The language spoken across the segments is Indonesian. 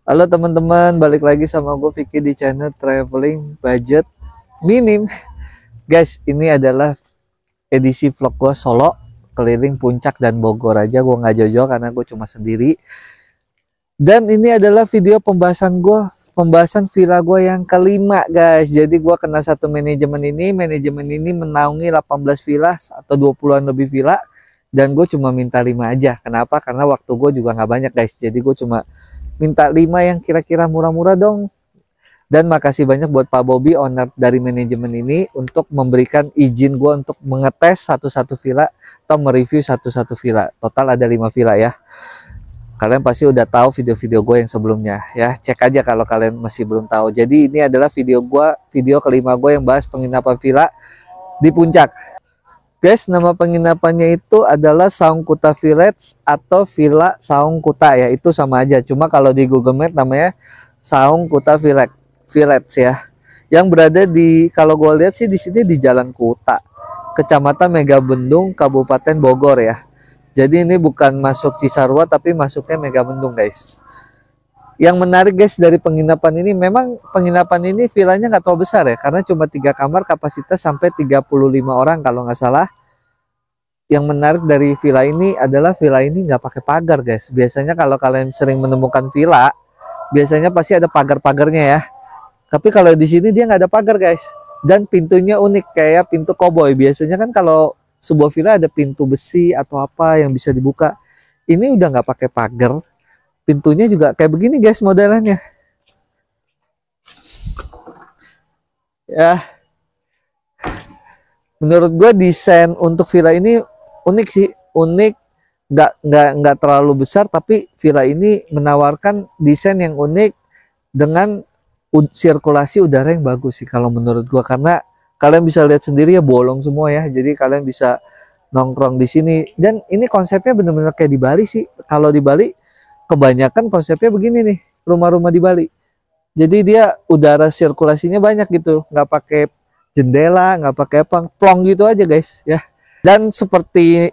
Halo teman-teman, balik lagi sama gue Vicky di channel Traveling Budget Minim. Guys, ini adalah edisi vlog gue solo keliling Puncak dan Bogor aja. Gue nggak jauh-jauh karena gue cuma sendiri. Dan ini adalah video pembahasan villa gue yang kelima guys. Jadi gue kena satu manajemen ini menaungi 18 villa atau 20-an lebih villa. Dan gue cuma minta 5 aja. Kenapa? Karena waktu gue juga nggak banyak guys. Jadi gue cuma minta 5 yang kira-kira murah-murah dong. Dan makasih banyak buat Pak Bobby, owner dari manajemen ini, untuk memberikan izin gue untuk mengetes satu-satu villa atau mereview satu-satu villa. Total ada 5 villa ya. Kalian pasti udah tahu video-video gue yang sebelumnya ya. Cek aja kalau kalian masih belum tahu. Jadi ini adalah video kelima gue yang bahas penginapan villa di Puncak. Guys, nama penginapannya itu adalah Saung Kuta Village atau Villa Saung Kuta ya. Itu sama aja. Cuma kalau di Google Maps namanya Saung Kuta Village ya. Yang berada di, kalau gue lihat sih di sini di Jalan Kuta, Kecamatan Megabendung, Kabupaten Bogor ya. Jadi ini bukan masuk Cisarua tapi masuknya Megabendung guys. Yang menarik guys dari penginapan ini, memang penginapan ini villanya nggak terlalu besar ya, karena cuma 3 kamar, kapasitas sampai 35 orang kalau nggak salah. Yang menarik dari villa ini adalah villa ini nggak pakai pagar guys. Biasanya kalau kalian sering menemukan villa, biasanya pasti ada pagar-pagarnya ya. Tapi kalau di sini dia nggak ada pagar guys. Dan pintunya unik kayak pintu koboi. Biasanya kan kalau sebuah villa ada pintu besi atau apa yang bisa dibuka. Ini udah nggak pakai pagar. Pintunya juga kayak begini guys modelannya. Ya, menurut gue desain untuk villa ini unik sih, unik. Nggak terlalu besar, tapi villa ini menawarkan desain yang unik dengan sirkulasi udara yang bagus sih kalau menurut gue. Karena kalian bisa lihat sendiri ya, bolong semua ya. Jadi kalian bisa nongkrong di sini. Dan ini konsepnya bener-bener kayak di Bali sih. Kalau di Bali kebanyakan konsepnya begini nih, rumah-rumah di Bali. Jadi dia udara sirkulasinya banyak gitu, nggak pakai jendela, nggak pakai apa, plong gitu aja guys ya. Dan seperti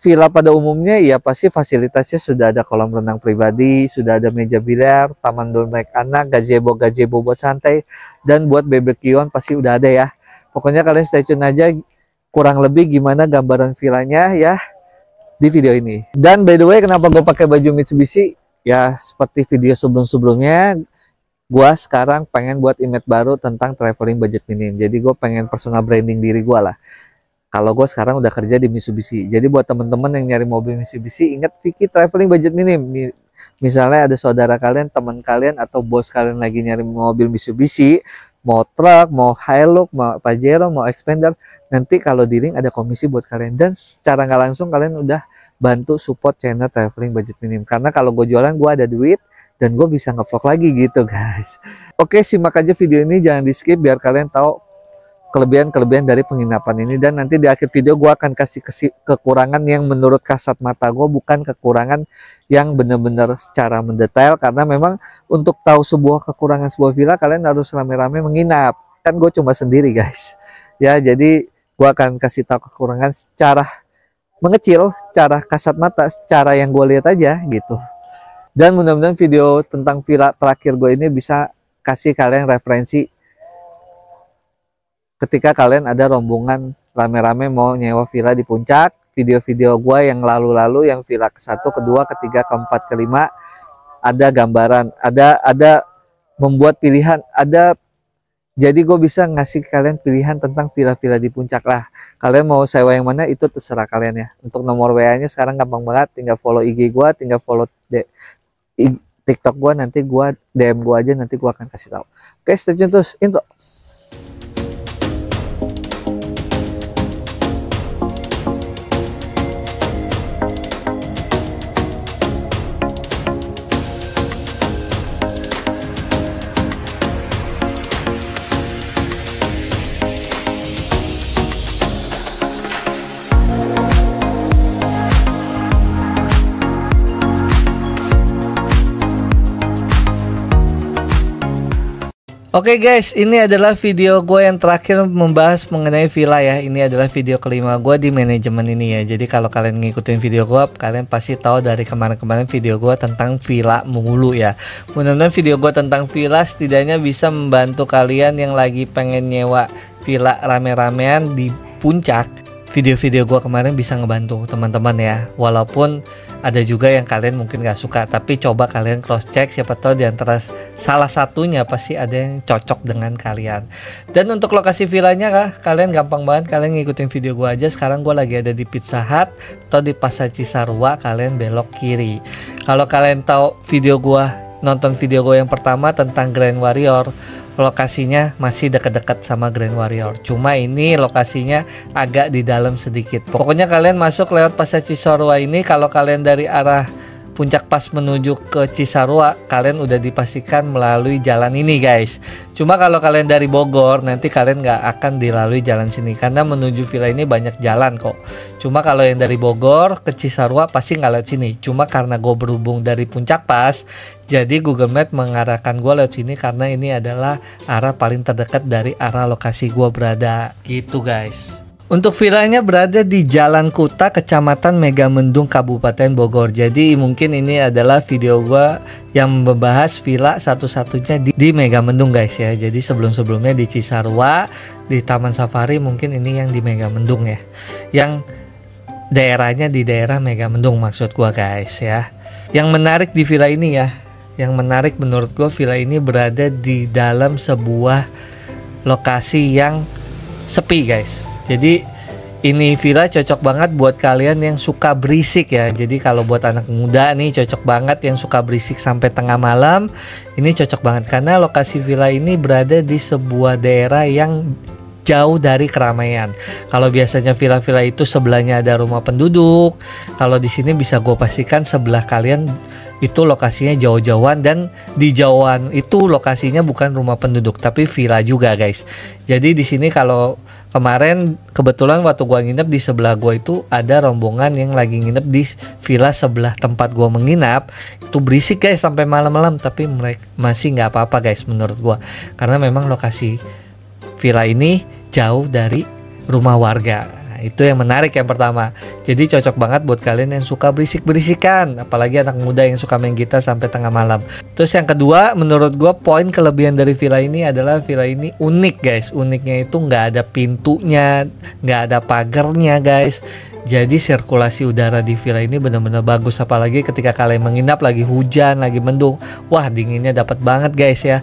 villa pada umumnya ya, pasti fasilitasnya sudah ada kolam renang pribadi, sudah ada meja biliar, taman bermain anak, gazebo buat santai, dan buat BBQ-an pasti udah ada ya. Pokoknya kalian stay tune aja kurang lebih gimana gambaran villanya ya di video ini. Dan by the way, kenapa gue pakai baju Mitsubishi? Ya seperti video sebelum-sebelumnya, gue sekarang pengen buat image baru tentang traveling budget minim. Jadi gue pengen personal branding diri gue lah. Kalau gue sekarang udah kerja di Mitsubishi. Jadi buat temen-temen yang nyari mobil Mitsubishi, ingat Vicky traveling budget minim. Misalnya ada saudara kalian, teman kalian, atau bos kalian lagi nyari mobil Mitsubishi, mau truk, mau Hilux, mau Pajero, mau Expander, nanti kalau di link ada komisi buat kalian. Dan secara nggak langsung kalian udah bantu support channel traveling budget minim. Karena kalau gue jualan, gue ada duit dan gue bisa ngevlog lagi gitu guys. Oke, simak aja video ini, jangan di skip biar kalian tahu kelebihan-kelebihan dari penginapan ini. Dan nanti di akhir video gue akan kasih kekurangan yang menurut kasat mata gue, bukan kekurangan yang benar-benar secara mendetail. Karena memang untuk tahu sebuah kekurangan sebuah villa, kalian harus rame-rame menginap. Kan gue cuma sendiri guys ya. Jadi gue akan kasih tahu kekurangan secara mengecil, secara kasat mata, secara yang gue lihat aja gitu. Dan mudah-mudahan video tentang villa terakhir gue ini bisa kasih kalian referensi ketika kalian ada rombongan rame-rame mau nyewa villa di Puncak. Video-video gue yang lalu-lalu, yang villa ke-1, ke-2, ke-3, ke-4, ke-5, ada gambaran, ada membuat pilihan, ada. Jadi gue bisa ngasih kalian pilihan tentang villa-villa di Puncak lah. Kalian mau sewa yang mana itu terserah kalian ya. Untuk nomor WA-nya sekarang gampang banget, tinggal follow IG gue, tinggal follow TikTok gue, nanti gue DM gue aja, nanti gue akan kasih tahu. Oke, stay tune terus, intro. Oke guys, ini adalah video gue yang terakhir membahas mengenai villa ya. Ini adalah video kelima gue di manajemen ini ya. Jadi kalau kalian ngikutin video gue, kalian pasti tahu dari kemarin-kemarin video gue tentang villa mulu ya. Mudah-mudahan video gue tentang villa setidaknya bisa membantu kalian yang lagi pengen nyewa villa rame-ramean di puncak. Video-video gue kemarin bisa ngebantu teman-teman ya. Walaupun ada juga yang kalian mungkin gak suka, tapi coba kalian cross check, siapa tahu diantara salah satunya pasti ada yang cocok dengan kalian. Dan untuk lokasi villanya kalian gampang banget, kalian ngikutin video gue aja. Sekarang gue lagi ada di Pizza Hut atau di Pasar Cisarua, kalian belok kiri. Kalau kalian tahu video gue, nonton video gue yang pertama tentang Grand Warrior, lokasinya masih dekat-dekat sama Grand Warrior, cuma ini lokasinya agak di dalam sedikit. Pokoknya kalian masuk lewat Pasar Cisarua ini. Kalau kalian dari arah Puncak Pas menuju ke Cisarua, kalian udah dipastikan melalui jalan ini guys. Cuma kalau kalian dari Bogor, nanti kalian nggak akan dilalui jalan sini karena menuju villa ini banyak jalan kok. Cuma kalau yang dari Bogor ke Cisarua pasti nggak lewat sini. Cuma karena gue berhubung dari Puncak Pas, jadi Google Maps mengarahkan gue lewat sini karena ini adalah arah paling terdekat dari arah lokasi gue berada gitu guys. Untuk villanya berada di Jalan Kuta, Kecamatan Megamendung, Kabupaten Bogor. Jadi mungkin ini adalah video gua yang membahas villa satu-satunya di Megamendung guys ya. Jadi sebelum-sebelumnya di Cisarua, di Taman Safari, mungkin ini yang di Megamendung ya. Yang daerahnya di daerah Megamendung maksud gua guys ya. Yang menarik di villa ini ya, yang menarik menurut gua, villa ini berada di dalam sebuah lokasi yang sepi guys. Jadi ini villa cocok banget buat kalian yang suka berisik ya. Jadi kalau buat anak muda nih cocok banget, yang suka berisik sampai tengah malam. Ini cocok banget karena lokasi villa ini berada di sebuah daerah yang jauh dari keramaian. Kalau biasanya villa-villa itu sebelahnya ada rumah penduduk, kalau di sini bisa gue pastikan sebelah kalian itu lokasinya jauh-jauhan, dan di jauhan itu lokasinya bukan rumah penduduk tapi villa juga guys. Jadi di sini kalau kemarin kebetulan waktu gua nginep di sebelah gua itu ada rombongan yang lagi nginep di villa sebelah tempat gua menginap, itu berisik guys sampai malam-malam, tapi mereka masih nggak apa-apa guys menurut gua karena memang lokasi villa ini jauh dari rumah warga. Nah, itu yang menarik yang pertama. Jadi cocok banget buat kalian yang suka berisik-berisikan, apalagi anak muda yang suka main gitar sampai tengah malam. Terus yang kedua, menurut gue poin kelebihan dari villa ini adalah villa ini unik guys. Uniknya itu nggak ada pintunya, nggak ada pagarnya guys. Jadi sirkulasi udara di villa ini benar-benar bagus, apalagi ketika kalian menginap lagi hujan, lagi mendung. Wah, dinginnya dapat banget guys ya.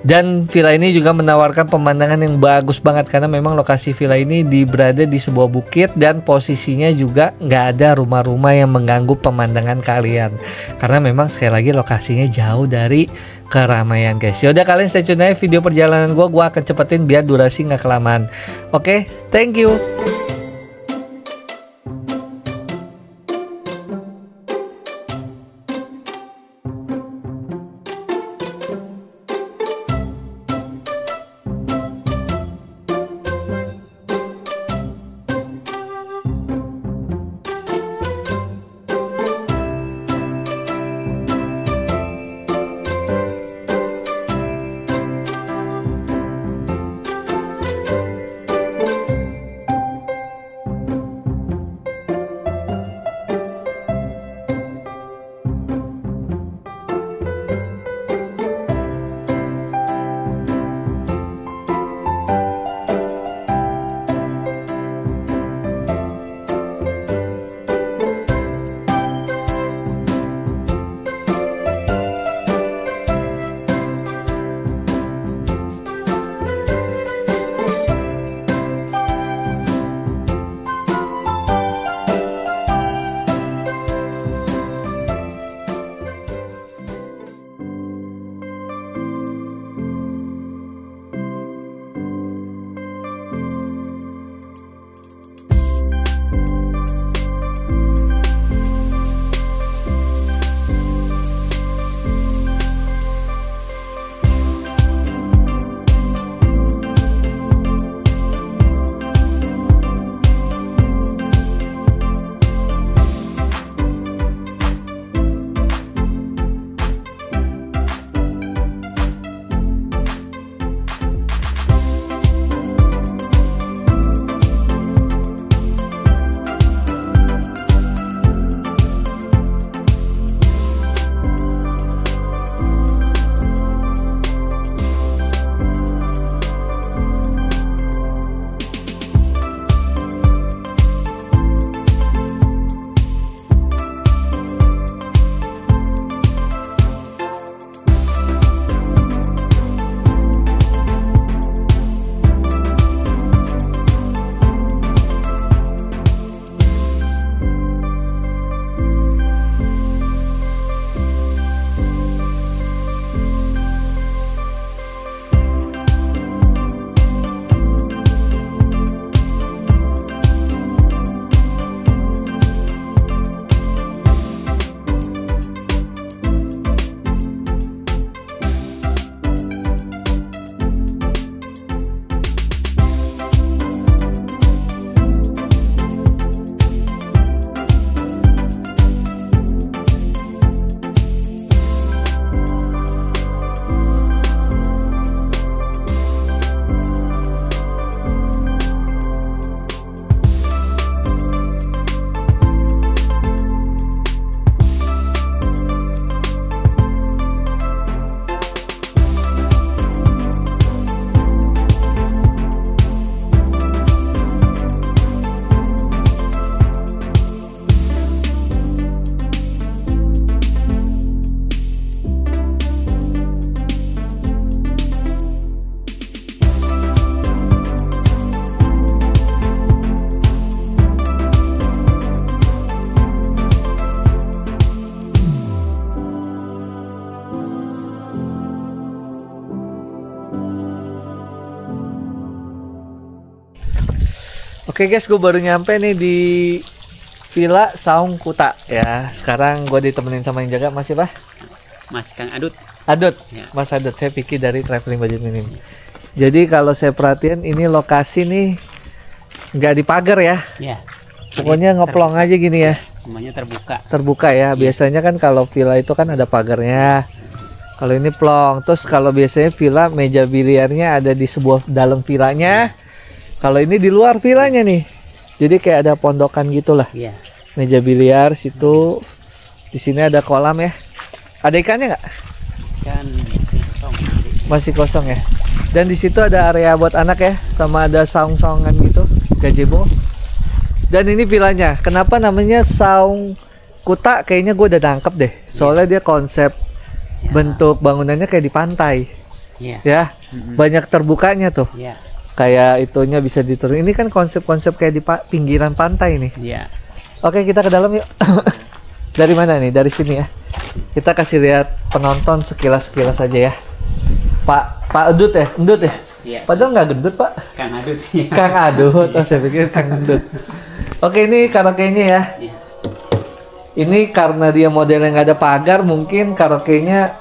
Dan villa ini juga menawarkan pemandangan yang bagus banget karena memang lokasi villa ini berada di sebuah bukit dan posisinya juga nggak ada rumah-rumah yang mengganggu pemandangan kalian. Karena memang sekali lagi lokasinya jauh dari keramaian guys. Yaudah, kalian stay tune aja video perjalanan gue akan cepetin biar durasi nggak kelamaan. Oke, thank you. Oke guys, gue baru nyampe nih di Villa Saung Kuta ya. Sekarang gue ditemenin sama yang jaga, Mas siapa? Mas Kang Adut. Adut, Ya. Mas Adut. Saya pikir dari Traveling Budget Minim. Jadi kalau saya perhatiin ini lokasi nih nggak dipagar ya. Ya. Pokoknya ngeplong aja gini ya. Semuanya terbuka. Terbuka ya. Biasanya kan kalau villa itu kan ada pagarnya. Kalau ini plong. Terus kalau biasanya villa meja biliarnya ada di sebuah dalam villanya. Kalau ini di luar villanya nih. Jadi kayak ada pondokan gitulah. Iya. Meja biliar situ. Di sini ada kolam ya. Ada ikannya nggak? Kan kosong. Masih kosong ya. Dan di situ ada area buat anak ya. Sama ada saung-saungan gitu. Gazebo. Dan ini villanya. Kenapa namanya Saung Kuta? Kayaknya gue udah nangkep deh. Soalnya dia konsep bentuk bangunannya kayak di pantai. Iya. Ya. Banyak terbukanya tuh. Iya. Kayak itunya bisa diturun. Ini kan konsep-konsep kayak di pinggiran pantai nih. Iya. Oke, kita ke dalam yuk. Dari mana nih? Dari sini ya. Kita kasih lihat penonton sekilas-sekilas aja ya. Pak Udut ya? Endut ya? Iya. Padahal nggak gendut Pak. Kang Adut. Kang Adut. Oh, saya pikir Kang Gendut. Oke, ini karaoke-nya ya. Iya. Ini karena dia modelnya nggak ada pagar, mungkin karaoke-nya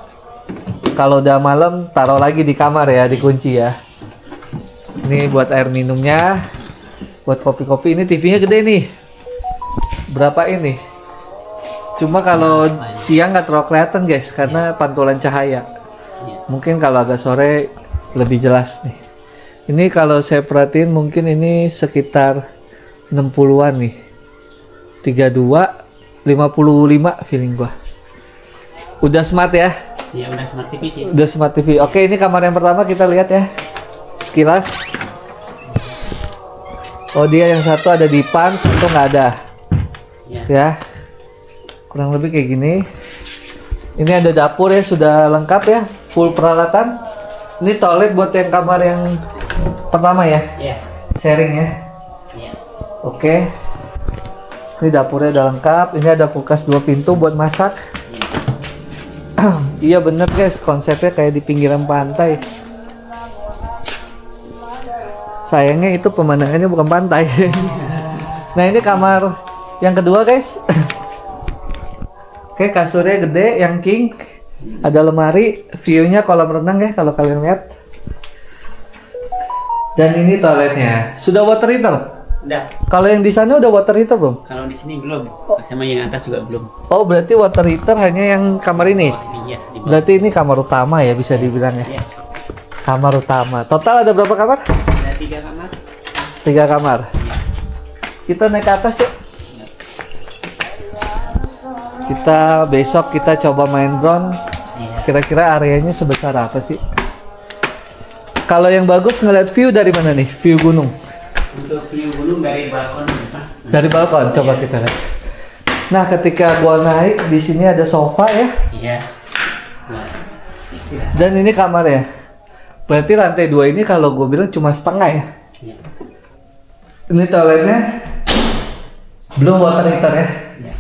kalau udah malam taruh lagi di kamar ya, dikunci ya. Ini buat air minumnya, buat kopi-kopi. Ini TV-nya gede nih. Berapa ini? Cuma kalau siang nggak terlalu kelihatan guys, karena pantulan cahaya. Iya. Mungkin kalau agak sore lebih jelas nih. Ini kalau saya perhatiin mungkin ini sekitar 60-an nih. 32, 55 feeling gua. Udah smart ya? Iya, udah smart TV sih. Udah smart TV. Oke, ini kamar yang pertama kita lihat ya. Sekilas. Oh, dia yang satu ada di pan, satu nggak ada. Iya. Ya. Kurang lebih kayak gini. Ini ada dapur ya, sudah lengkap ya, full peralatan. Ini toilet buat yang kamar yang pertama ya. Iya. Sharing ya. Iya. Oke. Ini dapurnya udah lengkap. Ini ada kulkas 2 pintu buat masak. Iya bener guys, konsepnya kayak di pinggiran pantai. Sayangnya itu pemandangannya bukan pantai. Nah, ini kamar yang kedua guys. Oke, kasurnya gede, yang king. Ada lemari, view-nya kolam renang ya kalau kalian lihat. Dan ini toiletnya. Sudah water heater? Udah. Kalau yang di sana udah water heater belum? Kalau di sini belum. Sama yang atas juga belum. Oh, berarti water heater hanya yang kamar ini. Oh, ini ya. Di bawah. Berarti ini kamar utama ya, bisa dibilang ya. Iya. Kamar utama. Total ada berapa kamar? Ada 3 kamar. 3 kamar. Iya. Kita naik ke atas yuk. Kita besok kita coba main drone. Iya. Kira-kira areanya sebesar apa sih? Kalau yang bagus ngeliat view dari mana nih? View gunung. Untuk view gunung dari balkon. Dari balkon coba kita lihat. Nah, ketika gua naik di sini ada sofa ya. Iya. Dan ini kamarnya. Berarti lantai 2 ini kalau gue bilang cuma setengah ya. Iya. Ini toiletnya belum water heater ya. Iya.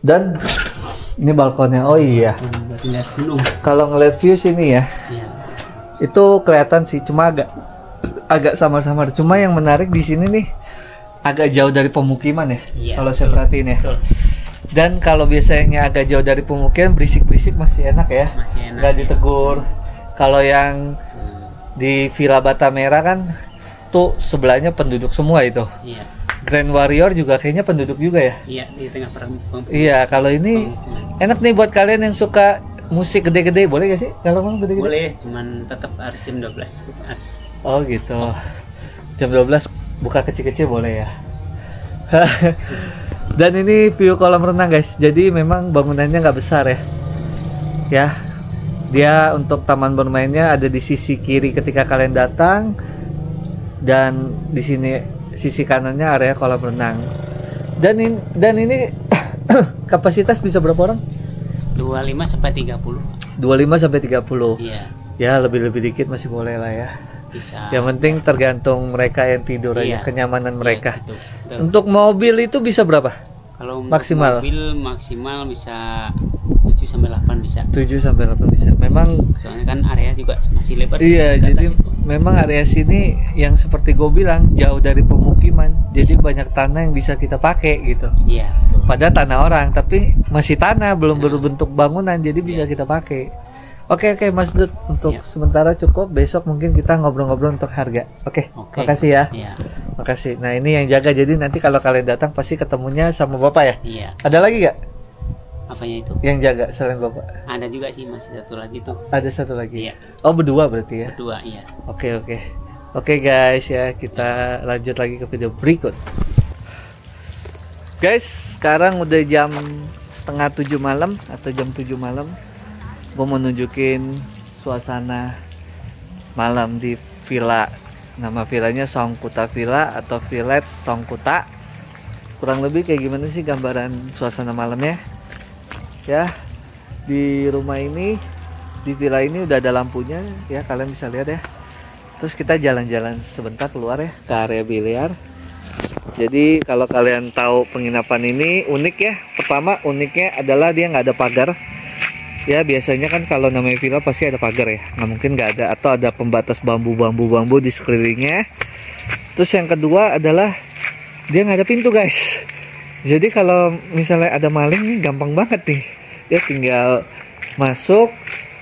Dan ini balkonnya. Oh iya. Buat lihat gunung. Kalau ngeliat view sini ya, Iya. itu kelihatan sih, cuma agak samar-samar. Cuma yang menarik di sini nih agak jauh dari pemukiman ya. Iya, Kalau saya betul. perhatiin ya. Betul. Dan kalau biasanya agak jauh dari pemukiman, berisik-berisik masih enak ya. Masih enak. Nggak ya. ditegur. Kalau yang di Villa Batamera kan tuh sebelahnya penduduk semua itu. Iya. Grand Warrior juga kayaknya penduduk juga ya. Iya, di tengah perempuan. Iya, kalau ini enak nih buat kalian yang suka musik gede-gede, boleh gak sih? Kalau mau gede-gede? Boleh, cuman tetap harus jam 12. Harus. Oh gitu. Jam 12 buka kecil-kecil boleh ya. Dan ini view kolam renang guys. Jadi memang bangunannya nggak besar ya. Ya. Dia untuk taman bermainnya ada di sisi kiri ketika kalian datang. Dan di sini sisi kanannya area kolam renang. Dan ini kapasitas bisa berapa orang? 25 sampai 30. 25 sampai 30. Iya, Ya, lebih-lebih dikit masih boleh lah ya. bisa. Yang penting tergantung mereka yang tidur aja, Iya. kenyamanan mereka. Iya, betul. Untuk mobil itu bisa berapa? Kalau untuk Maksimal? mobil maksimal bisa 7 sampai 8 bisa. 7 sampai 8 bisa. Memang Soalnya kan area juga masih lebar. iya, di atas jadi itu. memang area sini yang seperti gue bilang jauh dari pemukiman. Jadi banyak tanah yang bisa kita pakai gitu. Iya, betul. Padahal tanah orang, tapi masih tanah, belum berbentuk bangunan, jadi bisa kita pakai. Oke Mas Dut, untuk Iya. sementara cukup. Besok mungkin kita ngobrol-ngobrol untuk harga. Oke, Oke. makasih ya. Iya. Makasih. Nah ini yang jaga, jadi nanti kalau kalian datang pasti ketemunya sama bapak ya. Iya. Ada lagi gak Apanya itu? yang jaga selain bapak? Ada juga sih masih satu lagi tuh. Ada satu lagi. Iya. Oh berdua berarti ya. Berdua, iya. Oke guys ya, kita lanjut lagi ke video berikut. Guys, sekarang udah jam setengah 7 malam atau jam 7 malam. Gue mau nunjukin suasana malam di villa. Nama villanya Songkuta Villa atau Village Songkuta. Kurang lebih kayak gimana sih gambaran suasana malamnya? Ya, di rumah ini, di villa ini udah ada lampunya ya, kalian bisa lihat ya. Terus kita jalan-jalan sebentar keluar ya ke area biliar. Jadi kalau kalian tahu penginapan ini unik ya. Pertama uniknya adalah dia nggak ada pagar. Ya biasanya kan kalau namanya villa pasti ada pagar ya. Nggak mungkin nggak ada, atau ada pembatas bambu di sekelilingnya. Terus yang kedua adalah dia nggak ada pintu guys. Jadi kalau misalnya ada maling nih gampang banget nih. Dia tinggal masuk,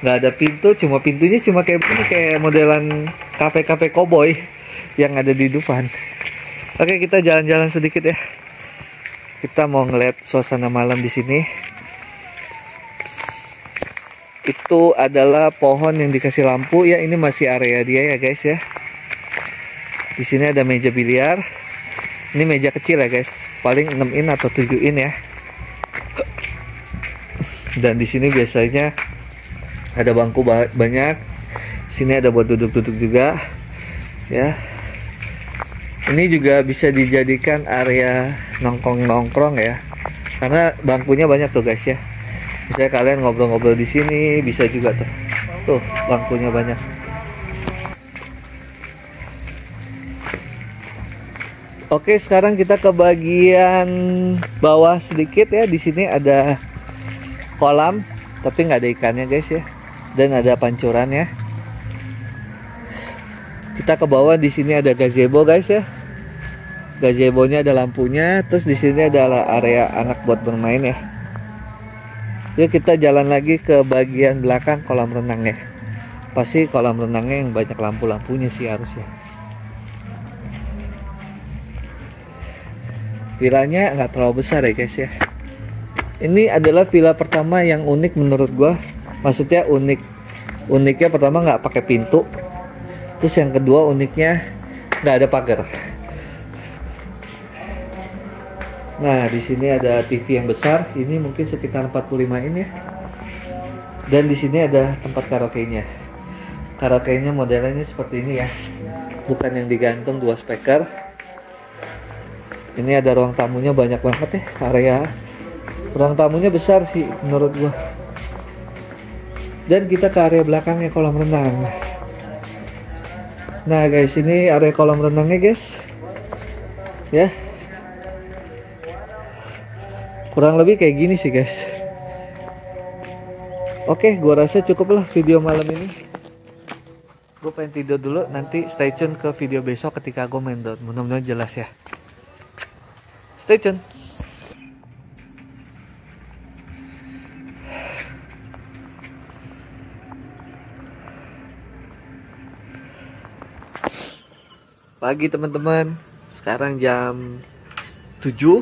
nggak ada pintu, cuma pintunya cuma kayak ini, kayak modelan kafe-kafe koboi yang ada di Dufan. Oke, kita jalan-jalan sedikit ya. Kita mau ngeliat suasana malam di sini. Itu adalah pohon yang dikasih lampu ya. Ini masih area dia ya guys ya. Di sini ada meja biliar. Ini meja kecil ya guys, paling 6 in atau 7 in ya. Dan di sini biasanya ada bangku banyak. Sini ada buat duduk-duduk juga ya. Ini juga bisa dijadikan area nongkrong-nongkrong ya, karena bangkunya banyak tuh guys ya. Misalnya kalian ngobrol-ngobrol di sini bisa juga tuh. Tuh bangkunya banyak. Oke, sekarang kita ke bagian bawah sedikit ya. Di sini ada kolam, tapi nggak ada ikannya guys ya. Dan ada pancurannya. Kita ke bawah, di sini ada gazebo guys ya. Gazebonya ada lampunya. Terus di sini adalah area anak buat bermain ya. Yuk kita jalan lagi ke bagian belakang kolam renangnya. Pasti kolam renangnya yang banyak lampu-lampunya sih harusnya. Villanya nggak terlalu besar ya guys ya. Ini adalah villa pertama yang unik menurut gua. Maksudnya uniknya pertama nggak pakai pintu. Terus yang kedua uniknya nggak ada pagar. Nah di sini ada TV yang besar. Ini mungkin sekitar 45 in ya. Dan di sini ada tempat karaoke-nya. Karaoke-nya modelnya seperti ini ya. Bukan yang digantung 2 speaker. Ini ada ruang tamunya banyak banget ya, area ruang tamunya besar sih menurut gua. Dan kita ke area belakangnya kolam renang. Nah guys, ini area kolam renangnya guys ya. Kurang lebih kayak gini sih guys. Oke, gua rasa cukup lah video malam ini. Gue pengen tidur dulu, nanti stay tune ke video besok ketika gue main down. Mudah-mudahan jelas ya. Stay tune. Pagi teman-teman. Sekarang jam 7.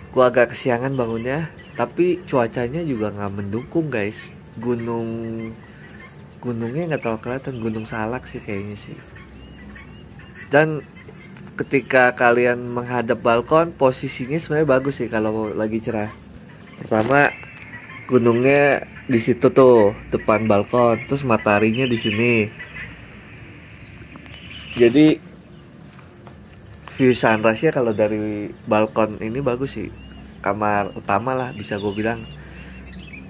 Gua agak kesiangan bangunnya, tapi cuacanya juga nggak mendukung guys. Gunungnya nggak terlalu kelihatan, Gunung Salak sih kayaknya sih. Dan ketika kalian menghadap balkon, posisinya sebenarnya bagus sih kalau lagi cerah. Pertama, gunungnya di situ tuh depan balkon, terus mataharinya di sini. Jadi view sunrise-nya kalau dari balkon ini bagus sih. Kamar utama lah bisa gue bilang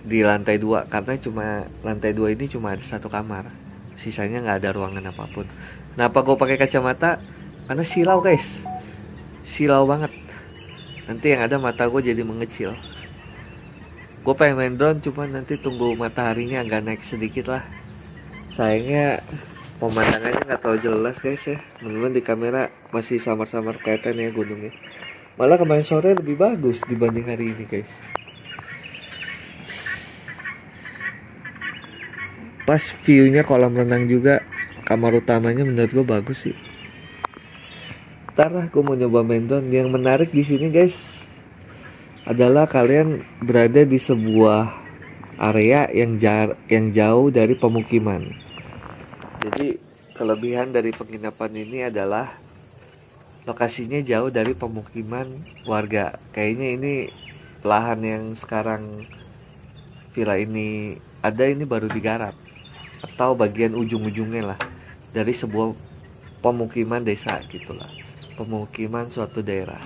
di lantai 2, karena cuma lantai 2 ini cuma ada 1 kamar. Sisanya nggak ada ruangan apapun. Kenapa gue pakai kacamata? Karena silau guys, silau banget. Nanti yang ada mata gue jadi mengecil. Gue pengen main drone, cuman nanti tunggu mataharinya agak naik sedikit lah. Sayangnya pemandangannya nggak terlalu jelas guys ya. Teman-teman di kamera masih samar-samar kelihatan ya gunungnya. Malah kemarin sore lebih bagus dibanding hari ini guys. Pas view-nya kolam renang juga, kamar utamanya menurut gue bagus sih. Ntar lah gue mau nyoba main drone. Yang menarik di sini guys adalah kalian berada di sebuah area yang jauh dari pemukiman. Jadi kelebihan dari penginapan ini adalah lokasinya jauh dari pemukiman warga. Kayaknya ini lahan yang sekarang villa ini ada, ini baru digarap atau bagian ujung-ujungnya lah dari sebuah pemukiman desa gitulah, pemukiman suatu daerah.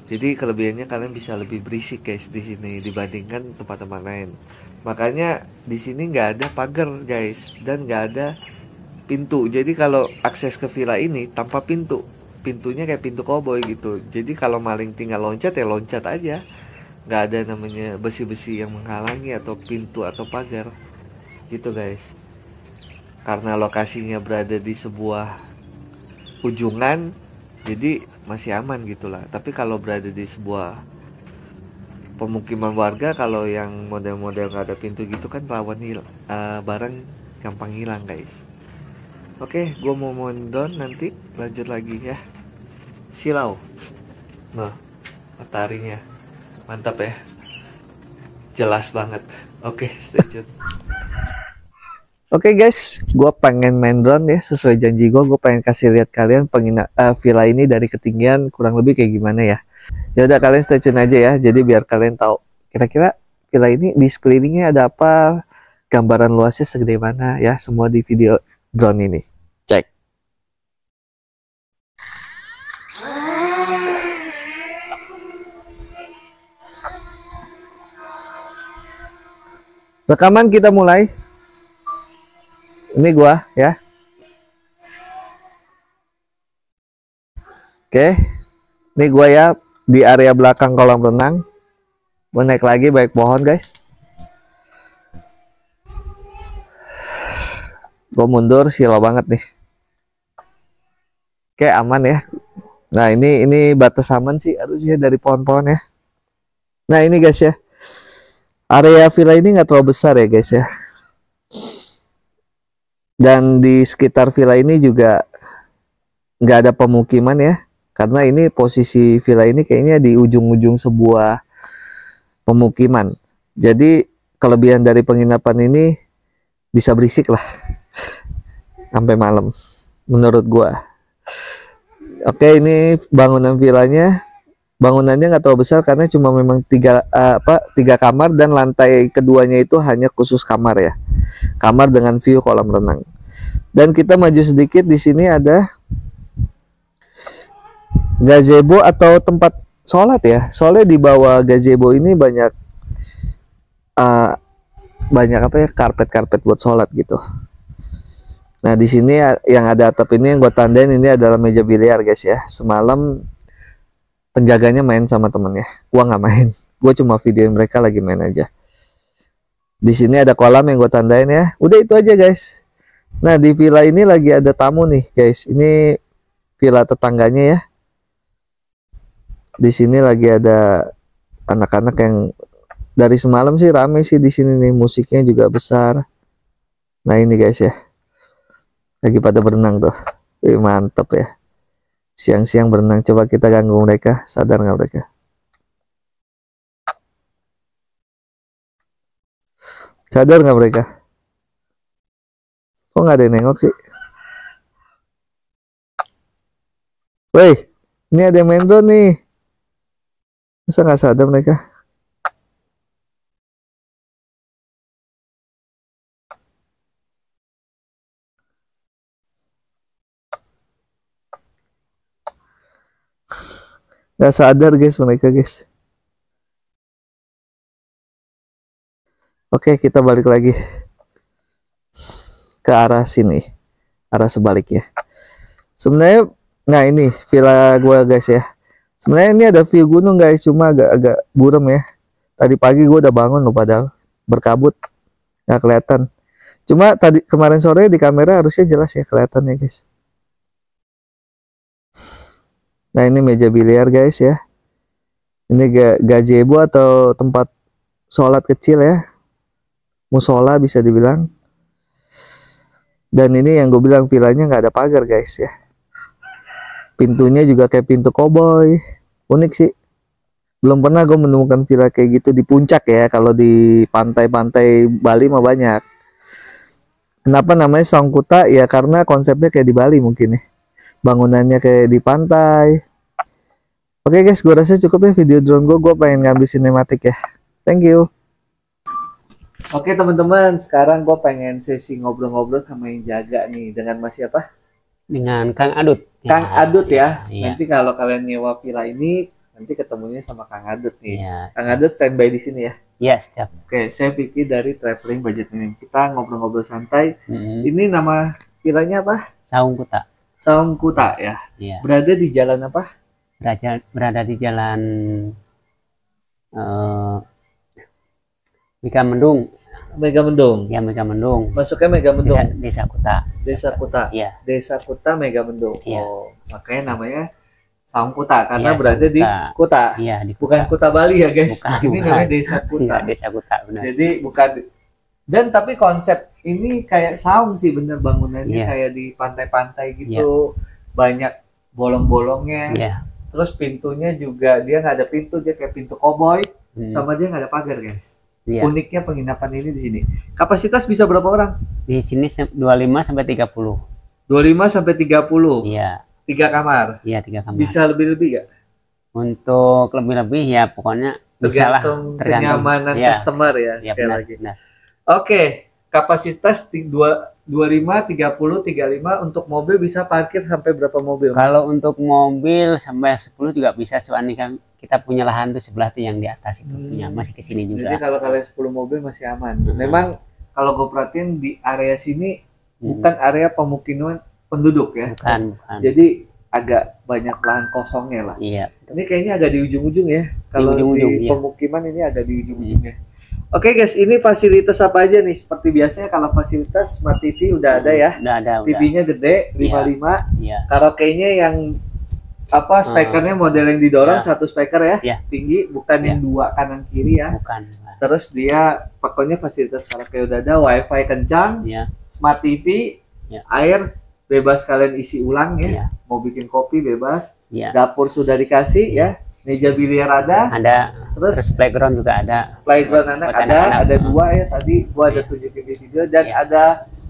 Jadi kelebihannya kalian bisa lebih berisik guys di sini dibandingkan tempat-tempat lain. Makanya di sini nggak ada pagar guys dan nggak ada pintu. Jadi kalau akses ke villa ini tanpa pintu, pintunya kayak pintu koboi gitu. Jadi kalau maling tinggal loncat ya loncat aja, nggak ada namanya besi-besi yang menghalangi atau pintu atau pagar gitu guys. Karena lokasinya berada di sebuah ujungan, jadi masih aman gitulah. Tapi kalau berada di sebuah pemukiman warga, kalau yang model-model nggak ada pintu gitu kan rawan barang gampang hilang guys. Oke, gue mau mondon, nanti lanjut lagi ya. Silau. Nah, mataharinya mantap ya, jelas banget. Oke, stay tune. Oke guys, gue pengen main drone ya, sesuai janji gue pengen kasih lihat kalian villa ini dari ketinggian kurang lebih kayak gimana ya. Ya udah, kalian stay tune aja ya, jadi biar kalian tahu kira-kira villa ini di sekelilingnya ada apa, gambaran luasnya segede mana ya, semua di video drone ini. Cek. Rekaman kita mulai. Ini gua ya. Oke. Ini gua ya di area belakang kolam renang. Gua naik lagi baik pohon, guys. Gua mundur, silau banget nih. Oke, aman ya. Nah, ini batas aman sih harusnya dari pohon-pohon ya. Nah, ini guys ya. Area villa ini nggak terlalu besar ya, guys ya. Dan di sekitar villa ini juga nggak ada pemukiman ya, karena ini posisi villa ini kayaknya di ujung-ujung sebuah pemukiman. Jadi kelebihan dari penginapan ini bisa berisik lah sampai malam menurut gua. Oke, ini bangunan villanya, bangunannya nggak terlalu besar karena cuma memang tiga kamar, dan lantai keduanya itu hanya khusus kamar ya. Kamar dengan view kolam renang. Dan kita maju sedikit, di sini ada gazebo atau tempat sholat ya. Soalnya di bawah gazebo ini banyak apa ya, karpet buat sholat gitu. Nah, di sini yang ada atap ini yang gue tandain ini adalah meja biliar guys ya. Semalam penjaganya main sama temennya, gua nggak main, gue cuma videoin mereka lagi main aja. Di sini ada kolam yang gue tandain ya. Udah itu aja guys. Nah, di villa ini lagi ada tamu nih guys. Ini villa tetangganya ya. Di sini lagi ada anak-anak yang dari semalam sih rame sih di sini nih, musiknya juga besar. Nah, ini guys ya. Lagi pada berenang tuh. Mantep ya. Siang-siang berenang, coba kita ganggu mereka, sadar nggak mereka? Sadar nggak mereka? Kok nggak ada yang nengok sih? Woi, ini ada yang main drone nih. Masa nggak sadar mereka? Nggak sadar guys mereka guys. Oke, kita balik lagi ke arah sini, arah sebaliknya. Sebenarnya, nah ini villa gue guys ya. Sebenarnya ini ada view gunung guys, cuma agak-agak buram ya. Tadi pagi gue udah bangun loh, padahal berkabut nggak kelihatan. Cuma tadi kemarin sore di kamera harusnya jelas ya kelihatannya guys. Nah ini meja biliar guys ya. Ini gazebo atau tempat sholat kecil ya, musola bisa dibilang. Dan ini yang gue bilang villanya nggak ada pagar guys ya. Pintunya juga kayak pintu koboi, unik sih. Belum pernah gue menemukan villa kayak gitu di puncak ya. Kalau di pantai-pantai Bali mah banyak. Kenapa namanya Songkuta? Ya karena konsepnya kayak di Bali mungkin ya. Bangunannya kayak di pantai. Oke guys, gue rasa cukup ya video drone gue. Gue pengen ngambil sinematik ya. Thank you. Oke teman-teman, sekarang gue pengen sesi ngobrol-ngobrol sama yang jaga nih. Dengan Mas siapa? Dengan Kang Adut. Kang Adut ya. Iya. Nanti kalau kalian nyewa villa ini, nanti ketemunya sama Kang Adut nih. Iya. Kang Adut standby di sini ya. Iya, siap. Oke, saya pikir dari traveling budget ini. Kita ngobrol-ngobrol santai. Mm-mm. Ini nama villanya apa? Saung Kuta. Saung Kuta ya. Iya. Berada di jalan apa? Berada di jalan Mega Mendung. Mega Mendung. Ya, Mega Mendung. Masuknya Mega Mendung. Desa Kuta. Desa Kuta. Iya. Desa Kuta Mega Mendung. Iya. Oh, makanya namanya Saung Kuta karena Iya, berada Saung di Kuta. Kuta. Iya, di Bukan Kuta Bali ya guys. Bukan, Ini bukan. namanya Desa Kuta. Iya, Desa Kuta, benar. Jadi bukan. Dan tapi konsep ini kayak saung sih, bener bangunannya Iya. kayak di pantai-pantai gitu. Banyak bolong-bolongnya. Iya. Terus pintunya juga dia nggak ada pintu, dia kayak pintu koboi. Hmm. Sama dia nggak ada pagar guys. Iya. Uniknya penginapan ini di sini. Kapasitas bisa berapa orang? Di sini 25 sampai 30. 25 sampai 30. Iya. 3 kamar. Iya, 3 kamar. Bisa lebih-lebih nggak? Untuk lebih-lebih ya pokoknya bisa lah, Tergantung kenyamanan Iya. customer ya, Iya, sekali benar, lagi. benar. Oke, kapasitas 25, 30, 35 untuk mobil bisa parkir sampai berapa mobil? Kalau untuk mobil sampai 10 juga bisa, soalnya kan kita punya lahan tuh sebelah tuh yang di atas itu punya, masih ke sini Jadi juga. kalau kalian 10 mobil masih aman. Hmm. Memang kalau gue perhatiin di area sini Hmm. bukan area pemukiman penduduk ya. Bukan. Jadi agak banyak lahan kosongnya lah. Iya. Ini kayaknya agak di ujung-ujung ya. Kalau di ujung-ujung, iya. pemukiman ini agak di ujung-ujungnya. Oke guys, ini fasilitas apa aja nih? Seperti biasanya kalau fasilitas Smart TV udah ada ya. Udah ada, udah. TV-nya gede, 55. Iya. Karaoke-nya yang apa speakernya model yang didorong, Ya. 1 speaker ya, Ya. tinggi, bukan Ya. yang 2 kanan kiri ya. Bukan. Terus dia pokoknya fasilitas karaoke udah ada, wifi kencang, Iya. Smart TV, Ya. air bebas kalian isi ulang ya. Iya. Mau bikin kopi bebas, Iya. dapur sudah dikasih ya, meja biliar ada, Ada. terus Terus playground juga ada. playground anak Buat ada, anak-anak. ada 2 ya tadi gua ada Iya. tunjukin di video, dan Iya. ada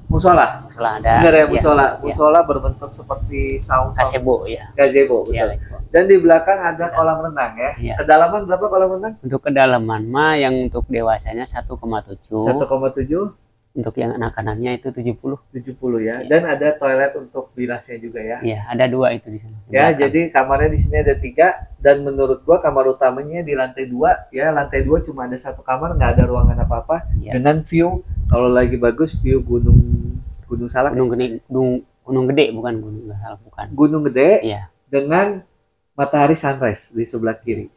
musola. Musola ada. Benar ya Iya. musola. Iya. Musola berbentuk seperti saung Kasebo ya. gazebo, Iya, betul. Kasebo. Dan di belakang ada kolam renang ya. Iya. Kedalaman berapa kolam renang? Untuk kedalaman mah yang untuk dewasanya 1,7. 1,7, Untuk yang anak-anaknya itu 70. 70 ya. Iya. Dan ada toilet untuk birasnya juga ya. Iya, ada 2 itu di sana. di Ya, belakang. jadi kamarnya di sini ada 3, dan menurut gua kamar utamanya di lantai 2 ya. Lantai 2 cuma ada 1 kamar, nggak ada ruangan apa-apa, Iya. dengan view kalau lagi bagus view Gunung Salak, Gunung Gede, bukan Gunung Salak, bukan. Gunung Gede Iya. dengan matahari sunrise di sebelah kiri.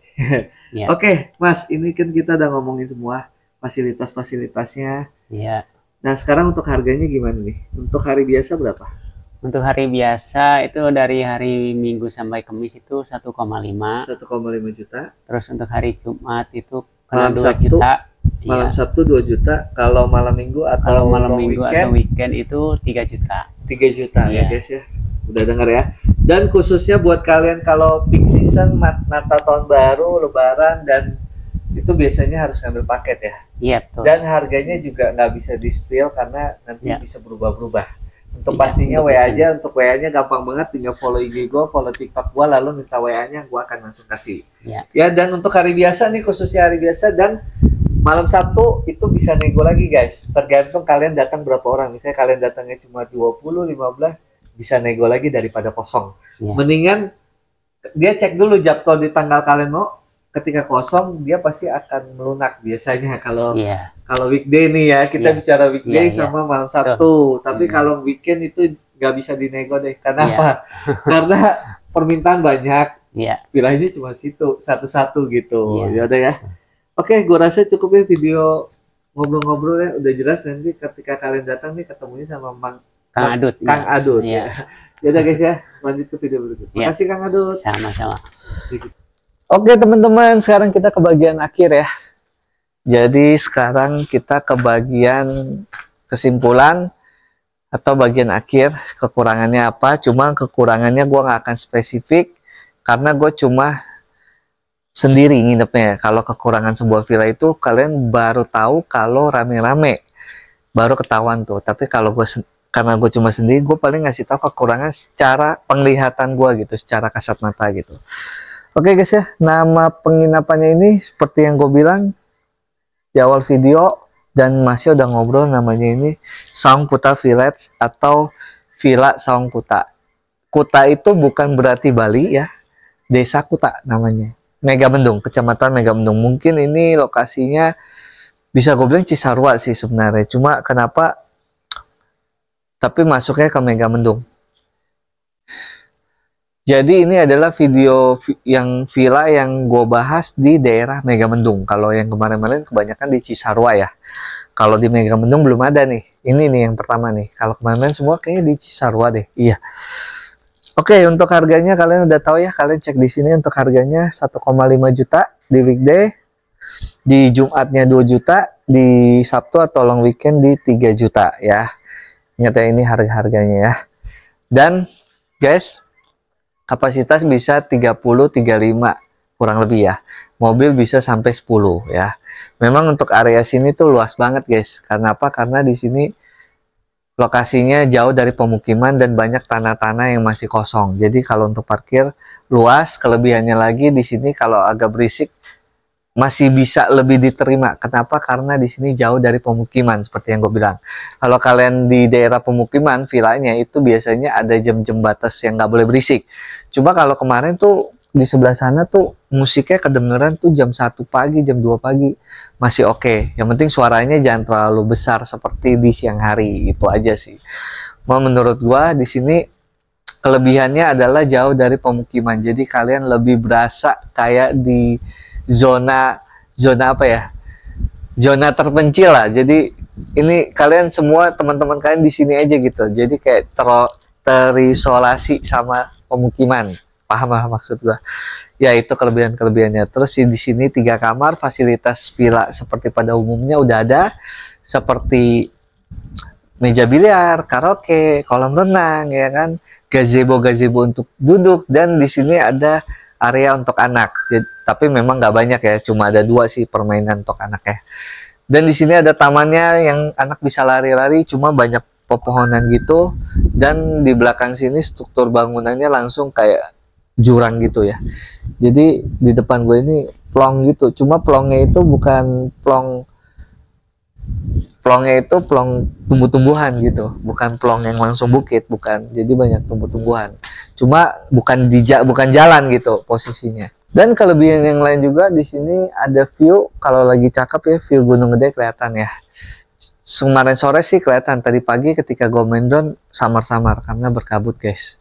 Iya. Oke, Mas, ini kan kita udah ngomongin semua fasilitas-fasilitasnya. Iya. Nah, sekarang untuk harganya gimana nih? Untuk hari biasa berapa? Untuk hari biasa itu dari hari Minggu sampai Kamis itu 1,5. 1,5 juta. Terus untuk hari Jumat itu kena Malam 2 Sabtu, juta. Malam Iya. Sabtu 2 juta. Kalau malam Minggu atau Kalau malam long Minggu atau weekend itu 3 juta. 3 juta ya Iya. guys ya. Udah denger ya. Dan khususnya buat kalian kalau peak season, Natal tahun baru, Lebaran, dan itu biasanya harus ngambil paket ya. Iya, betul. Dan harganya juga nggak bisa di spill karena nanti Ya. bisa berubah-berubah. Untuk Iya, pastinya untuk WA biasanya. aja, untuk WA-nya gampang banget, tinggal follow IG gue, follow TikTok gue, lalu minta WA-nya, gue akan langsung kasih. Ya. Ya, dan untuk hari biasa nih, khususnya hari biasa dan malam Sabtu itu bisa nego lagi guys. Tergantung kalian datang berapa orang. Misalnya kalian datangnya cuma 20, 15, bisa nego lagi daripada kosong. Ya. Mendingan dia cek dulu jadwal di tanggal kalian mau. Ketika kosong dia pasti akan melunak biasanya kalau Iya. kalau weekday nih ya, kita Iya. bicara weekday Iya, iya. sama malam Sabtu. Tapi Hmm. kalau weekend itu nggak bisa dinego deh. Karena Iya. apa? Karena permintaan banyak, Iya. Villanya cuma situ satu-satu gitu. Iya. Ya udah ya. Oke, gua rasa cukup ya video ngobrol-ngobrol ya, udah jelas. Nanti ketika kalian datang nih ketemunya sama Kang Adut. Kang Adut. Iya. Ya udah guys ya, lanjut ke video berikutnya. Iya. Makasih Kang Adut. Sama-sama. Oke teman-teman, sekarang kita ke bagian akhir ya. Jadi sekarang kita ke bagian kesimpulan atau bagian akhir. Kekurangannya apa? Cuma kekurangannya gue nggak akan spesifik karena gue cuma sendiri nginepnya. Kalau kekurangan sebuah villa itu kalian baru tahu kalau rame-rame, baru ketahuan tuh. Tapi kalau karena gue cuma sendiri, gue paling ngasih tahu kekurangan secara penglihatan gue gitu, secara kasat mata gitu. Oke guys ya, nama penginapannya ini seperti yang gue bilang di awal video dan masih udah ngobrol, namanya ini Saung Kuta Village atau Villa Saung Kuta. Kuta itu bukan berarti Bali ya, Desa Kuta namanya. Megamendung, Kecamatan Megamendung. Mungkin ini lokasinya bisa gue bilang Cisarua sih sebenarnya. Cuma kenapa? Tapi masuknya ke Megamendung. Jadi ini adalah video yang villa yang gue bahas di daerah Megamendung. Kalau yang kemarin-kemarin kebanyakan di Cisarua ya. Kalau di Megamendung belum ada nih. Ini nih yang pertama nih. Kalau kemarin semua kayaknya di Cisarua deh. Iya. Oke, untuk harganya kalian udah tahu ya. Kalian cek di sini untuk harganya 1,5 juta di weekday. Di Jumatnya 2 juta. Di Sabtu atau long weekend di 3 juta ya. Ingat ya, ini harga-harganya ya. Dan guys, kapasitas bisa 30-35 kurang lebih ya. Mobil bisa sampai 10 ya. Memang untuk area sini tuh luas banget guys. Karena apa? Karena di sini lokasinya jauh dari pemukiman dan banyak tanah-tanah yang masih kosong. Jadi kalau untuk parkir luas, kelebihannya lagi di sini kalau agak berisik masih bisa lebih diterima. Kenapa? Karena di sini jauh dari pemukiman seperti yang gue bilang. Kalau kalian di daerah pemukiman, villanya itu biasanya ada jam-jam batas yang nggak boleh berisik. Coba kalau kemarin tuh di sebelah sana tuh musiknya kedengeran tuh jam 1 pagi, jam 2 pagi masih oke. Yang penting suaranya jangan terlalu besar seperti di siang hari. Itu aja sih. Menurut gue di sini kelebihannya adalah jauh dari pemukiman. Jadi kalian lebih berasa kayak di zona apa ya, zona terpencil lah. Jadi ini kalian semua teman-teman kalian di sini aja gitu, jadi kayak terisolasi sama pemukiman. Paham lah maksud gua ya? Itu kelebihannya. Terus di sini 3 kamar, fasilitas villa seperti pada umumnya udah ada, seperti meja biliar, karaoke, kolam renang ya kan, gazebo untuk duduk, dan di sini ada area untuk anak. Tapi memang nggak banyak ya, cuma ada 2 sih permainan untuk anak ya. Dan di sini ada tamannya yang anak bisa lari-lari, cuma banyak pepohonan gitu. Dan di belakang sini struktur bangunannya langsung kayak jurang gitu ya. Jadi di depan gue ini plong gitu, cuma plongnya itu bukan plongnya itu plong tumbuh-tumbuhan gitu, bukan plong yang langsung bukit, bukan. Jadi banyak tumbuh-tumbuhan, cuma bukan jalan gitu posisinya. Dan kelebihan yang lain juga di sini ada view. Kalau lagi cakep ya, view Gunung Gede kelihatan ya. Kemarin sore sih kelihatan, tadi pagi ketika gue main drone samar-samar karena berkabut guys.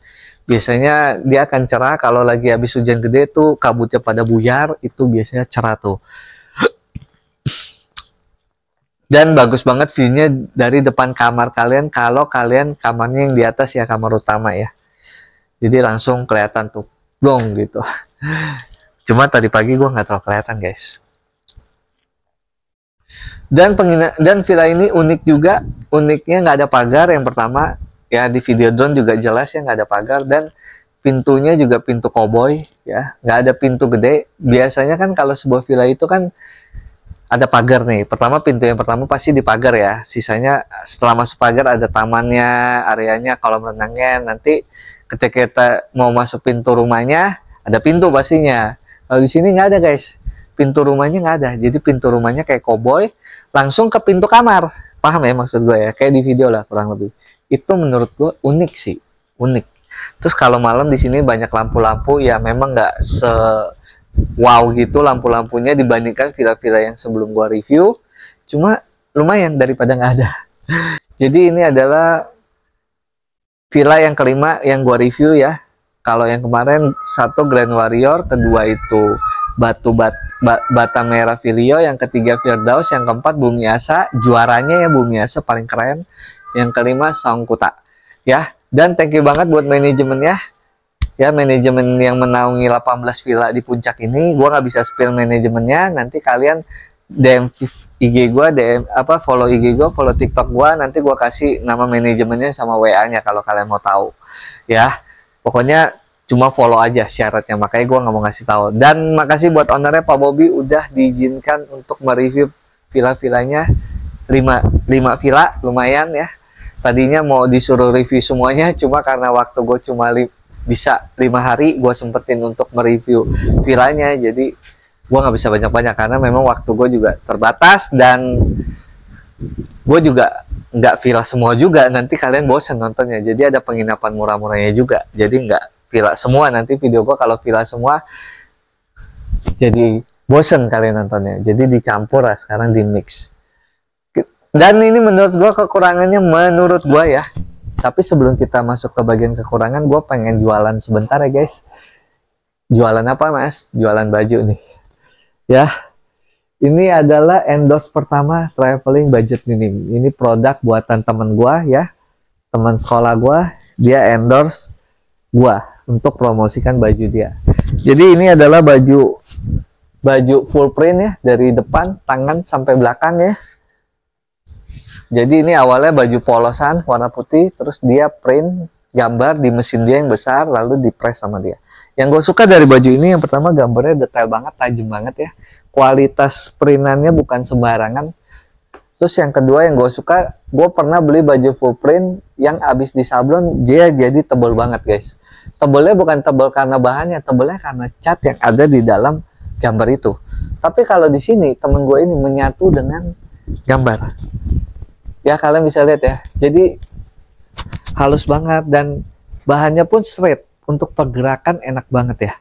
Biasanya dia akan cerah kalau lagi habis hujan gede tuh, kabutnya pada buyar, itu biasanya cerah tuh. Dan bagus banget view-nya dari depan kamar kalian, kalau kalian kamarnya yang di atas ya, kamar utama ya. Jadi langsung kelihatan tuh, blong gitu. Cuma tadi pagi gue nggak terlalu kelihatan guys. Dan villa ini unik juga. Uniknya nggak ada pagar yang pertama. Ya di video drone juga jelas ya, nggak ada pagar. Dan pintunya juga pintu koboi ya, nggak ada pintu gede. Biasanya kan kalau sebuah villa itu kan ada pagar nih. Pintu yang pertama pasti dipagar ya. Sisanya setelah masuk pagar ada tamannya, areanya, kolam renangnya. Nanti ketika kita mau masuk pintu rumahnya, ada pintu pastinya. Kalau di sini nggak ada guys, pintu rumahnya nggak ada. Jadi pintu rumahnya kayak koboi, langsung ke pintu kamar. Paham ya maksud gue ya? Kayak di video lah kurang lebih. Itu menurut gue unik sih, unik. Terus kalau malam di sini banyak lampu-lampu ya, memang nggak wow gitu lampu-lampunya dibandingkan villa-villa yang sebelum gua review, cuma lumayan daripada nggak ada. Jadi ini adalah villa yang kelima yang gua review ya. Kalau yang kemarin satu Grand Warrior, kedua itu Bata Merah Filio, yang ketiga Firdaus, yang keempat Bumi Asa. Juaranya ya Bumi Asa paling keren. Yang kelima Songkuta. Ya, dan thank you banget buat manajemennya. Ya, manajemen yang menaungi 18 villa di puncak ini. Gua nggak bisa spill manajemennya. Nanti kalian DM IG gua, DM follow IG gua, follow TikTok gua. Nanti gua kasih nama manajemennya sama WA-nya kalau kalian mau tahu. Ya, pokoknya cuma follow aja syaratnya. Makanya gua nggak mau ngasih tahu. Dan makasih buat ownernya Pak Bobby udah diizinkan untuk mereview villa-villanya 5 villa, lumayan ya. Tadinya mau disuruh review semuanya, cuma karena waktu gue cuma bisa 5 hari, gue sempetin untuk mereview villanya. Jadi gue nggak bisa banyak-banyak karena memang waktu gue juga terbatas, dan gue juga nggak villa semua juga, nanti kalian bosen nontonnya. Jadi ada penginapan murah-murahnya juga, jadi nggak villa semua. Nanti video gue kalau villa semua jadi bosen kalian nontonnya, jadi dicampur lah sekarang, di mix. Dan ini menurut gue kekurangannya, menurut gue ya. Tapi sebelum kita masuk ke bagian kekurangan, gue pengen jualan sebentar ya guys. Jualan apa mas? Jualan baju nih. Ya, ini adalah endorse pertama traveling budget minim. Ini produk buatan temen gue ya, teman sekolah gue. Dia endorse gue untuk promosikan baju dia. Jadi ini adalah baju full print ya, dari depan, tangan sampai belakang ya. Jadi ini awalnya baju polosan warna putih, terus dia print gambar di mesin dia yang besar, lalu di press sama dia. Yang gue suka dari baju ini, yang pertama gambarnya detail banget, tajam banget ya. Kualitas printannya bukan sembarangan. Terus yang kedua yang gue suka, gue pernah beli baju full print yang abis disablon dia jadi tebal banget guys. Tebelnya bukan tebal karena bahannya, tebelnya karena cat yang ada di dalam gambar itu. Tapi kalau di sini temen gue ini menyatu dengan gambar. Ya kalian bisa lihat ya, jadi halus banget dan bahannya pun straight, untuk pergerakan enak banget ya.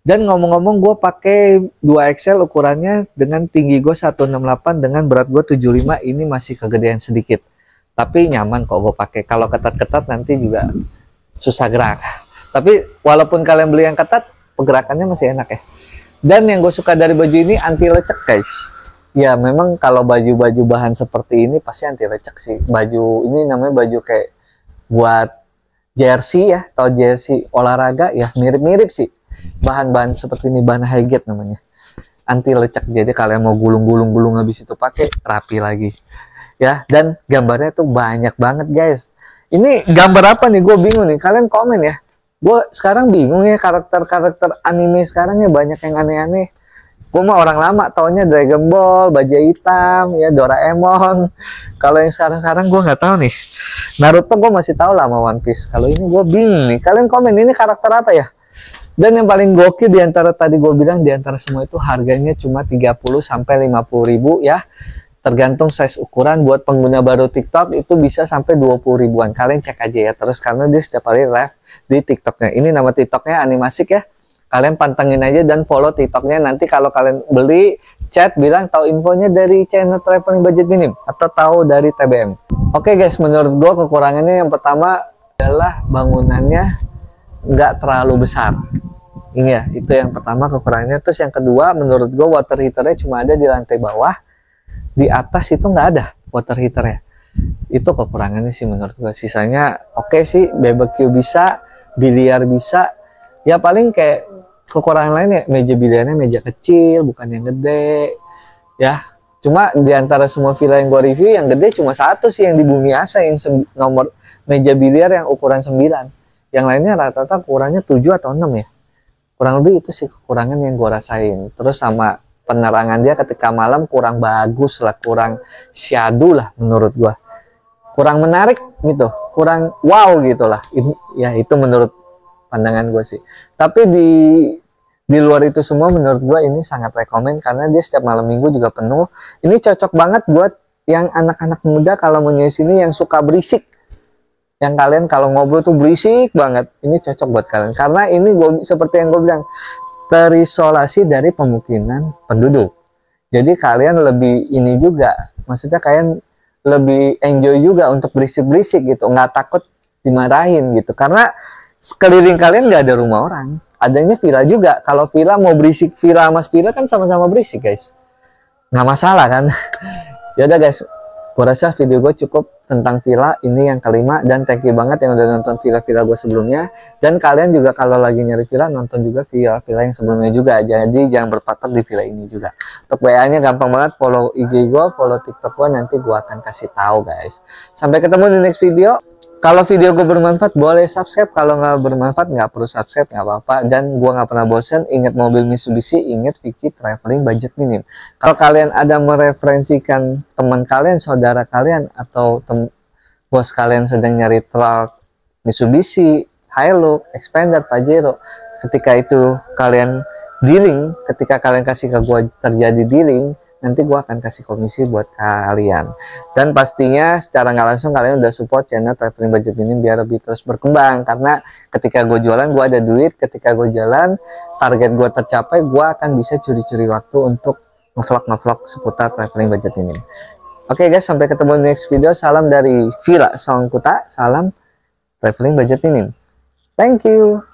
Dan ngomong-ngomong, gue pakai 2XL ukurannya, dengan tinggi gue 168 dengan berat gue 75. Ini masih kegedean sedikit, tapi nyaman kok gue pakai. Kalau ketat-ketat nanti juga susah gerak, tapi walaupun kalian beli yang ketat, pergerakannya masih enak ya. Dan yang gue suka dari baju ini, anti lecek guys. Ya memang kalau baju-baju bahan seperti ini pasti anti lecek sih. Baju ini namanya baju kayak buat jersey ya, atau jersey olahraga ya, mirip-mirip sih. Bahan-bahan seperti ini, bahan Highgate namanya. Anti lecek, jadi kalian mau gulung-gulung habis itu pakai rapi lagi. Ya, dan gambarnya tuh banyak banget guys. Ini gambar apa nih? Gue bingung nih. Kalian komen ya. Gue sekarang bingung ya, karakter-karakter anime sekarang ya banyak yang aneh-aneh. Gue mah orang lama taunya Dragon Ball, Bajaj Hitam, ya Doraemon. Kalau yang sekarang-sekarang gue nggak tahu nih. Naruto gue masih tahu lah sama One Piece. Kalau ini gue bingung nih. Kalian komen ini karakter apa ya? Dan yang paling gokil diantara tadi gue bilang, diantara semua itu harganya cuma 30 sampai 50 ribu ya. Tergantung size ukuran. Buat pengguna baru TikTok itu bisa sampai 20 ribuan. Kalian cek aja ya. Terus karena dia setiap hari live di TikToknya. Ini nama TikToknya Animasik ya. Kalian pantengin aja dan follow TikToknya. Nanti kalau kalian beli, chat bilang tahu infonya dari channel Traveling Budget Minim atau tahu dari TBM. Oke guys, menurut gue kekurangannya yang pertama adalah bangunannya nggak terlalu besar. Ini ya, itu yang pertama kekurangannya. Terus yang kedua, menurut gue water heaternya cuma ada di lantai bawah. Di atas itu nggak ada water heaternya. Itu kekurangannya sih menurut gue. Sisanya oke sih, barbecue bisa, biliar bisa. Ya paling kayak kekurangan lainnya, meja biliarnya meja kecil, bukan yang gede. Ya, cuma diantara semua villa yang gue review, yang gede cuma satu sih, yang di Bumi Asa, yang nomor meja biliar yang ukuran 9. Yang lainnya rata-rata ukurannya 7 atau 6 ya. Kurang lebih itu sih kekurangan yang gue rasain. Terus sama penerangan dia ketika malam kurang bagus lah, kurang syadu lah menurut gue. Kurang menarik gitu, kurang wow gitu lah. Ya itu menurut pandangan gue sih. Tapi di luar itu semua menurut gue ini sangat rekomen, karena dia setiap malam minggu juga penuh. Ini cocok banget buat yang anak-anak muda kalau mau nyewa sini yang suka berisik. Yang kalian kalau ngobrol tuh berisik banget. Ini cocok buat kalian. Karena ini seperti yang gue bilang, terisolasi dari pemukiman penduduk. Jadi kalian lebih ini juga. Maksudnya kalian lebih enjoy juga untuk berisik-berisik gitu. Nggak takut dimarahin gitu. Karena sekeliling kalian nggak ada rumah orang, adanya villa juga. Kalau villa mau berisik, villa sama villa kan sama-sama berisik guys, nggak masalah kan. Ya udah guys, gue rasa video gue cukup tentang villa ini yang kelima, dan thank you banget yang udah nonton villa-villa gue sebelumnya. Dan kalian juga kalau lagi nyari villa, nonton juga villa-villa yang sebelumnya juga, jadi jangan berpatok di villa ini juga. Untuk WA nya gampang banget, follow IG gue, follow TikTok gue, nanti gue akan kasih tahu guys. Sampai ketemu di next video. Kalau video gue bermanfaat boleh subscribe, kalau nggak bermanfaat nggak perlu subscribe, nggak apa-apa. Dan gue nggak pernah bosen, ingat mobil Mitsubishi, ingat Vicky traveling budget minim. Kalau kalian ada mereferensikan teman kalian, saudara kalian, atau bos kalian sedang nyari truk Mitsubishi, Hilux, Xpander, Pajero, ketika itu kalian dealing, ketika kalian kasih ke gue terjadi dealing, nanti gue akan kasih komisi buat kalian. Dan pastinya secara nggak langsung kalian udah support channel traveling budget minim biar lebih terus berkembang. Karena ketika gue jualan gue ada duit, ketika gue jalan target gue tercapai, gue akan bisa curi-curi waktu untuk ngevlog seputar traveling budget minim. Oke guys, sampai ketemu di next video. Salam dari Villa Songkuta, salam traveling budget minim. Thank you.